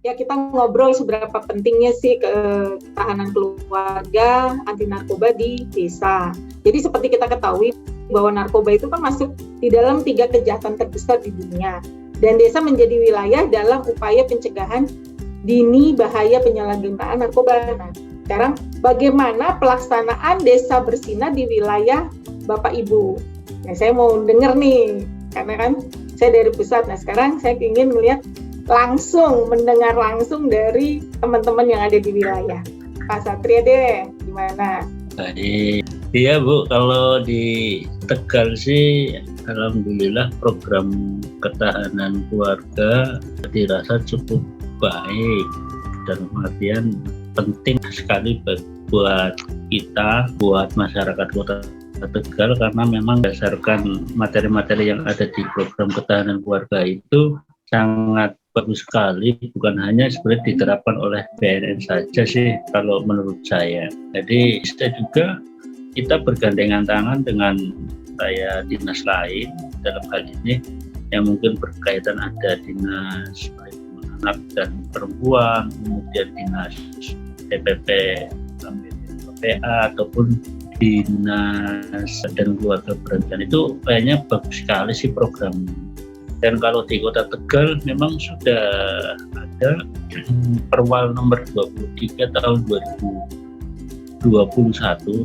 Ya, kita ngobrol seberapa pentingnya sih ketahanan keluarga anti narkoba di desa. Jadi seperti kita ketahui bahwa narkoba itu kan masuk di dalam 3 kejahatan terbesar di dunia. Dan desa menjadi wilayah dalam upaya pencegahan dini bahaya penyalahgunaan narkoba. Nah, sekarang bagaimana pelaksanaan desa bersinar di wilayah Bapak Ibu? Nah, saya mau dengar nih, karena kan saya dari pusat. Nah, sekarang saya ingin melihat mendengar langsung dari teman-teman yang ada di wilayah. Pak Satria deh, gimana? Baik, iya Bu, kalau di Tegal sih alhamdulillah program ketahanan keluarga dirasa cukup baik, dalam artian penting sekali buat kita, buat masyarakat Kota Tegal, karena memang berdasarkan materi-materi yang ada di program ketahanan keluarga itu sangat bagus sekali, bukan hanya sebenarnya diterapkan oleh BNN saja sih kalau menurut saya. Jadi bisa juga kita bergandengan tangan dengan dinas lain dalam hal ini yang mungkin berkaitan, ada dinas anak dan perempuan, kemudian dinas TPP, PA, ataupun dinas dan keluarga berencana. Itu kayaknya bagus sekali sih programnya. Dan kalau di Kota Tegal memang sudah ada Perwal nomor 23 tahun 2021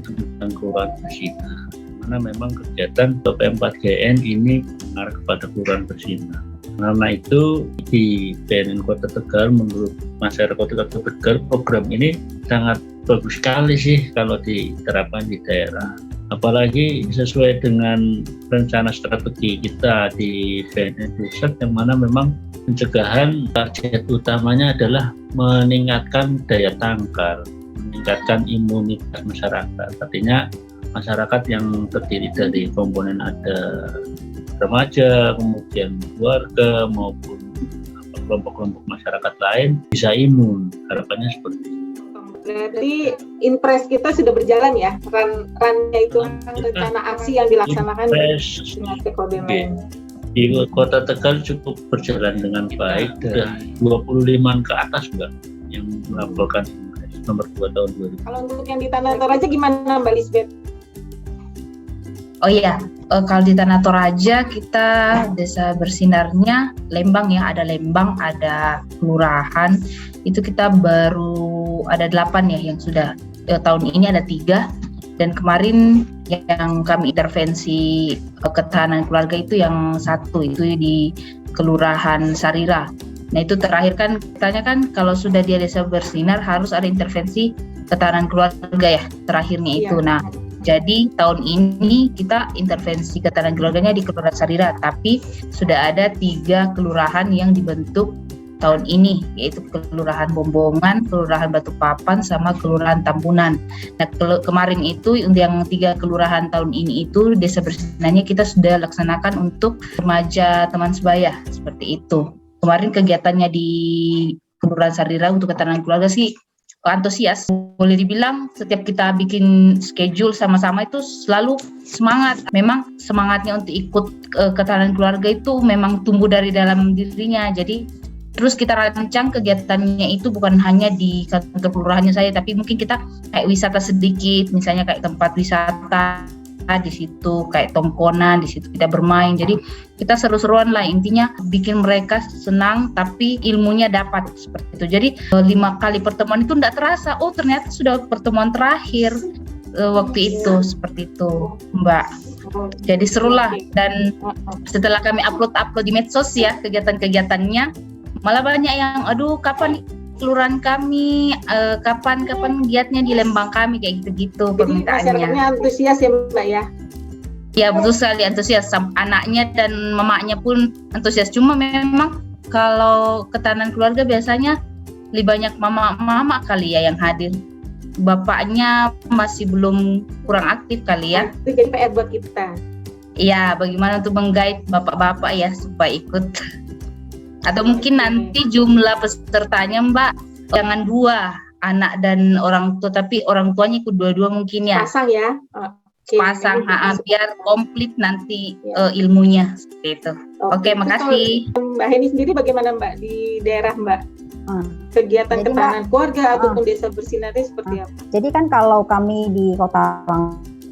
tentang kelurahan bersinar, mana memang kegiatan P4GN ini mengarah kepada kelurahan bersinar. Karena itu di BNN Kota Tegal, menurut masyarakat Kota Tegal, program ini sangat bagus sekali sih kalau diterapkan di daerah. Apalagi sesuai dengan rencana strategi kita di BNN Pusat, yang mana memang pencegahan target utamanya adalah meningkatkan daya tangkal, meningkatkan imunitas masyarakat. Artinya masyarakat yang terdiri dari komponen ada remaja, kemudian keluarga, maupun kelompok-kelompok masyarakat lain bisa imun. Harapannya seperti itu. Berarti Inpres kita sudah berjalan ya, rannya itu rencana aksi yang dilaksanakan dengan stakeholder lain. Di Kota Tegal cukup berjalan dengan baik, dan 25 ke atas Mbak yang melaporkan nomor 2 tahun 2000. Kalau untuk yang di Tanah Toraja gimana Mbak Lisbeth? Oh iya, kalau di Tanah Toraja kita desa bersinarnya Lembang ya, ada Lembang, ada kelurahan, itu kita baru ada 8 ya yang sudah, tahun ini ada 3, dan kemarin yang kami intervensi ketahanan keluarga itu yang 1, itu di Kelurahan Sarira. Nah itu terakhir kan katanya kan kalau sudah dia desa bersinar harus ada intervensi ketahanan keluarga ya, terakhirnya itu. Nah jadi tahun ini kita intervensi ketahanan keluarganya di Kelurahan Sarira, tapi sudah ada 3 kelurahan yang dibentuk tahun ini, yaitu Kelurahan Bombongan, Kelurahan Batupapan, sama Kelurahan Tambunan. Nah kemarin itu yang 3 kelurahan tahun ini itu desa bersinarnya kita sudah laksanakan untuk remaja teman sebaya, seperti itu. Kemarin kegiatannya di Kelurahan Sarira untuk ketahanan keluarga sih antusias. Boleh dibilang setiap kita bikin schedule sama-sama itu selalu semangat. Memang semangatnya untuk ikut ketahanan keluarga itu memang tumbuh dari dalam dirinya. Jadi terus kita rancang kegiatannya itu bukan hanya di kantor kelurahannya saya, tapi mungkin kita kayak wisata sedikit, misalnya kayak tempat wisata di situ, kayak tongkonan di situ kita bermain. Jadi kita seru-seruan lah, intinya bikin mereka senang tapi ilmunya dapat, seperti itu. Jadi 5 kali pertemuan itu tidak terasa, oh ternyata sudah pertemuan terakhir waktu itu, seperti itu Mbak. Jadi seru lah, dan setelah kami upload di medsos ya kegiatan-kegiatannya, malah banyak yang aduh kapan kelurahan kami, kapan giatnya di Lembang kami, kayak gitu-gitu permintaannya. Masyarakatnya antusias ya Mbak ya? Ya betul sekali antusias, anaknya dan mamanya pun antusias. Cuma memang kalau ketahanan keluarga biasanya lebih banyak mama kali ya yang hadir. Bapaknya masih belum, kurang aktif kali ya. Itu jadi PR buat kita. Iya, bagaimana untuk mengguide bapak-bapak ya supaya ikut. Atau mungkin nanti jumlah pesertanya Mbak jangan 2 anak dan orang tua, tapi orang tuanya ikut 2 mungkin ya. Pasang ya. Pasang, biar komplit nanti ilmunya seperti itu. Oke, makasih. Mbak Heni sendiri bagaimana Mbak di daerah Mbak? kegiatan Jadi, ketahanan keluarga ataupun desa bersinarnya seperti apa? Jadi kan kalau kami di Kota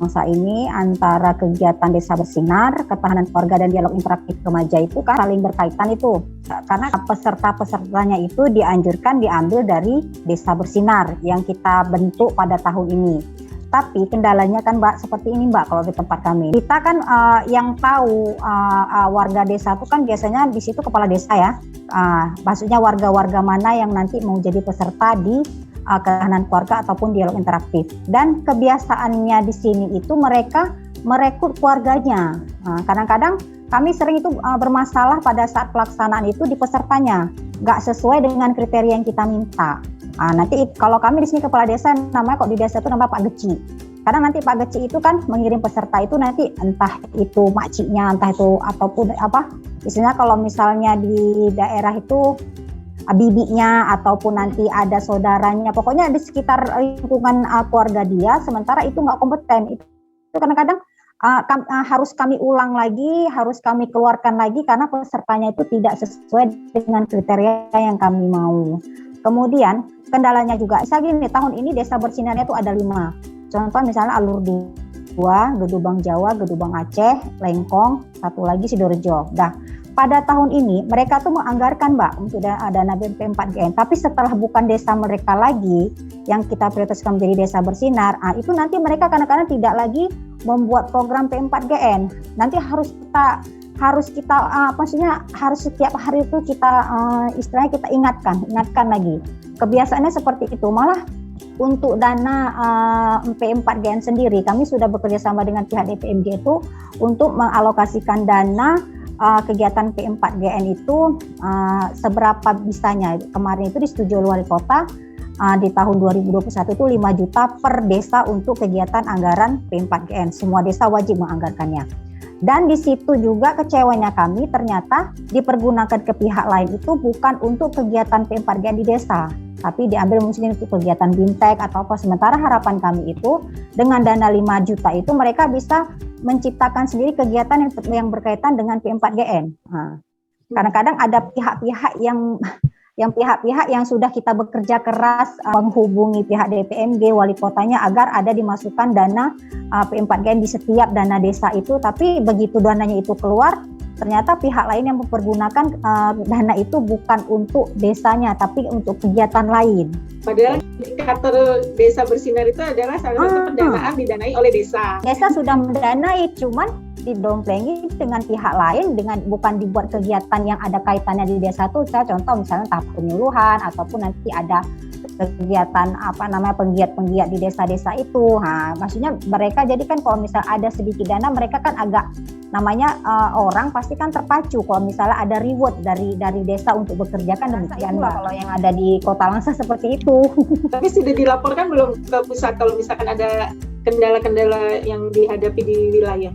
Langsa ini antara kegiatan desa bersinar, ketahanan keluarga dan dialog interaktif remaja itu kan saling berkaitan itu. Karena peserta-pesertanya itu dianjurkan diambil dari desa bersinar yang kita bentuk pada tahun ini. Tapi kendalanya kan Mbak seperti ini Mbak kalau di tempat kami. Kita kan yang tahu warga desa itu kan biasanya di situ kepala desa ya. Maksudnya warga-warga mana yang nanti mau jadi peserta di ketahanan keluarga ataupun dialog interaktif. Dan kebiasaannya di sini itu mereka merekrut keluarganya. Kadang-kadang kami sering itu bermasalah pada saat pelaksanaan itu di pesertanya. Nggak sesuai dengan kriteria yang kita minta. Nanti kalau kami di sini kepala desa namanya kok di desa itu nama Pak Geci. Karena nanti Pak Geci itu kan mengirim peserta itu nanti entah itu makciknya, entah itu ataupun apa. Istilahnya kalau misalnya di daerah itu bibinya ataupun nanti ada saudaranya, pokoknya di sekitar lingkungan keluarga dia, sementara itu nggak kompeten. Itu kadang-kadang harus kami ulang lagi, harus kami keluarkan lagi karena pesertanya itu tidak sesuai dengan kriteria yang kami mau. Kemudian kendalanya juga, misalnya gini, tahun ini desa bersinarnya itu ada 5. Contoh misalnya Alur 2, Gedubang Jawa, Gedubang Aceh, Lengkong, satu lagi Sidorejo. Nah, pada tahun ini mereka tuh menganggarkan Mbak untuk dana BP4GN. Tapi setelah bukan desa mereka lagi yang kita prioritaskan menjadi desa bersinar, itu nanti mereka kadang-kadang tidak lagi membuat program P4GN. Nanti harus kita maksudnya harus setiap hari itu kita istilahnya kita ingatkan lagi. Kebiasaannya seperti itu. Malah untuk dana P4GN sendiri kami sudah bekerja sama dengan pihak DPMG itu untuk mengalokasikan dana kegiatan P4GN itu seberapa bisanya. Kemarin itu disetujui oleh wali kota di tahun 2021 itu 5 juta per desa untuk kegiatan anggaran P4GN. Semua desa wajib menganggarkannya. Dan di situ juga kecewanya kami ternyata dipergunakan ke pihak lain itu bukan untuk kegiatan P4GN di desa, tapi diambil mungkin untuk kegiatan bintek atau apa. Sementara harapan kami itu dengan dana 5 juta itu mereka bisa menciptakan sendiri kegiatan yang berkaitan dengan P4GN. Kadang-kadang ada pihak-pihak yang sudah kita bekerja keras menghubungi pihak DPMG, wali kotanya agar ada dimasukkan dana P4GN di setiap dana desa itu, tapi begitu dananya itu keluar, ternyata pihak lain yang mempergunakan dana itu bukan untuk desanya, tapi untuk kegiatan lain. Padahal indikator desa bersinar itu adalah salah satu pendanaan didanai oleh desa. Desa sudah mendanai, cuman didomplengi dengan pihak lain, dengan bukan dibuat kegiatan yang ada kaitannya di desa itu. Saya contoh misalnya tahap penyuluhan ataupun nanti ada kegiatan penggiat-penggiat di desa-desa itu. Maksudnya mereka jadi kan kalau misalnya ada sedikit dana mereka kan agak orang pasti kan terpacu kalau misalnya ada reward dari desa untuk bekerja kan demikian kalau yang ada di Kota Langsa seperti itu. Tapi sudah dilaporkan belum ke pusat kalau misalkan ada kendala-kendala yang dihadapi di wilayah?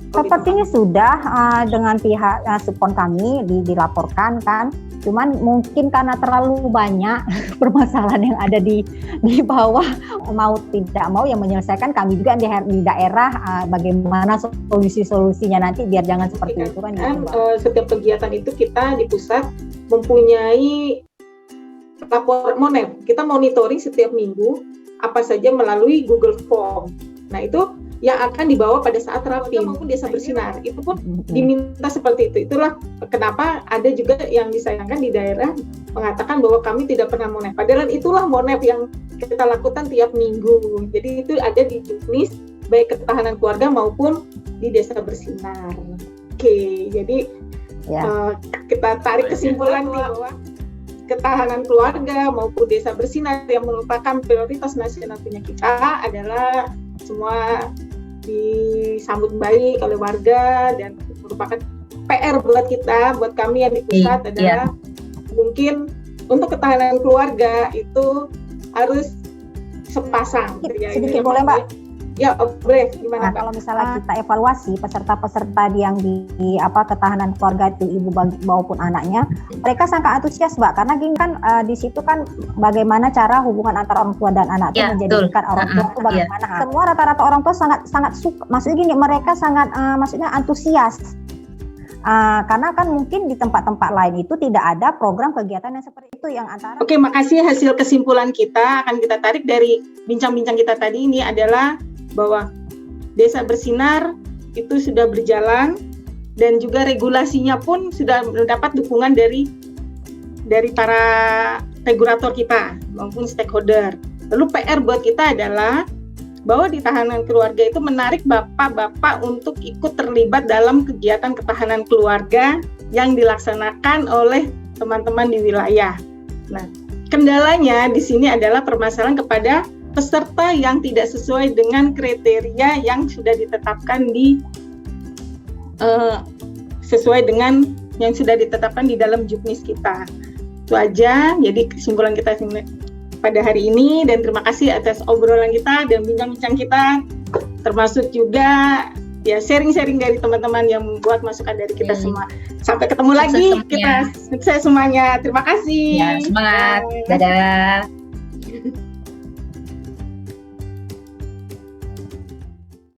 Sepertinya sudah dengan pihak Supon kami dilaporkan kan. Cuman mungkin karena terlalu banyak permasalahan yang ada di bawah, mau tidak mau yang menyelesaikan kami juga di daerah bagaimana solusi-solusinya nanti biar jangan seperti itu kan. Setiap kegiatan itu kita di pusat mempunyai lapor monef. Kita monitoring setiap minggu apa saja melalui Google Form. Nah itu yang akan dibawa pada saat rapim maupun desa bersinar itu pun diminta seperti itu. Itulah kenapa ada juga yang disayangkan di daerah mengatakan bahwa kami tidak pernah monef. Padahal itulah monef yang kita lakukan tiap minggu. Jadi itu ada di juknis baik ketahanan keluarga maupun di desa bersinar. Oke, jadi kita tarik kesimpulan nih bahwa ketahanan keluarga maupun desa bersinar yang merupakan prioritas nasional punya kita adalah semua disambut baik oleh warga dan merupakan PR buat kita, buat kami yang di pusat adalah mungkin untuk ketahanan keluarga itu harus sepasang. Sedikit boleh Mbak? Ya, boleh. Gimana Mbak? Kalau misalnya kita evaluasi peserta-peserta yang di ketahanan keluarga itu ibu maupun anaknya, mereka sangat antusias Mbak, karena gini kan di situ kan bagaimana cara hubungan antara orang tua dan anak itu menjadikan orang tua itu bagaimana. Semua rata-rata orang tua sangat suka, maksudnya gini, mereka sangat maksudnya antusias Karena kan mungkin di tempat-tempat lain itu tidak ada program kegiatan yang seperti itu yang antara. Oke, makasih. Hasil kesimpulan kita akan kita tarik dari bincang-bincang kita tadi ini adalah bahwa Desa Bersinar itu sudah berjalan dan juga regulasinya pun sudah mendapat dukungan dari para regulator kita maupun stakeholder. Lalu PR buat kita adalah bahwa di tahanan keluarga itu menarik bapak-bapak untuk ikut terlibat dalam kegiatan ketahanan keluarga yang dilaksanakan oleh teman-teman di wilayah. Nah, kendalanya di sini adalah permasalahan kepada peserta yang tidak sesuai dengan kriteria yang sudah ditetapkan sesuai dengan yang sudah ditetapkan di dalam juknis kita. Itu aja. Jadi kesimpulan kita pada hari ini, dan terima kasih atas obrolan kita dan bincang-bincang kita, termasuk juga ya sharing-sharing dari teman-teman yang membuat masukan dari kita semua. Sampai ketemu lagi, kita sukses semuanya. Terima kasih. Ya, semangat. Dadah.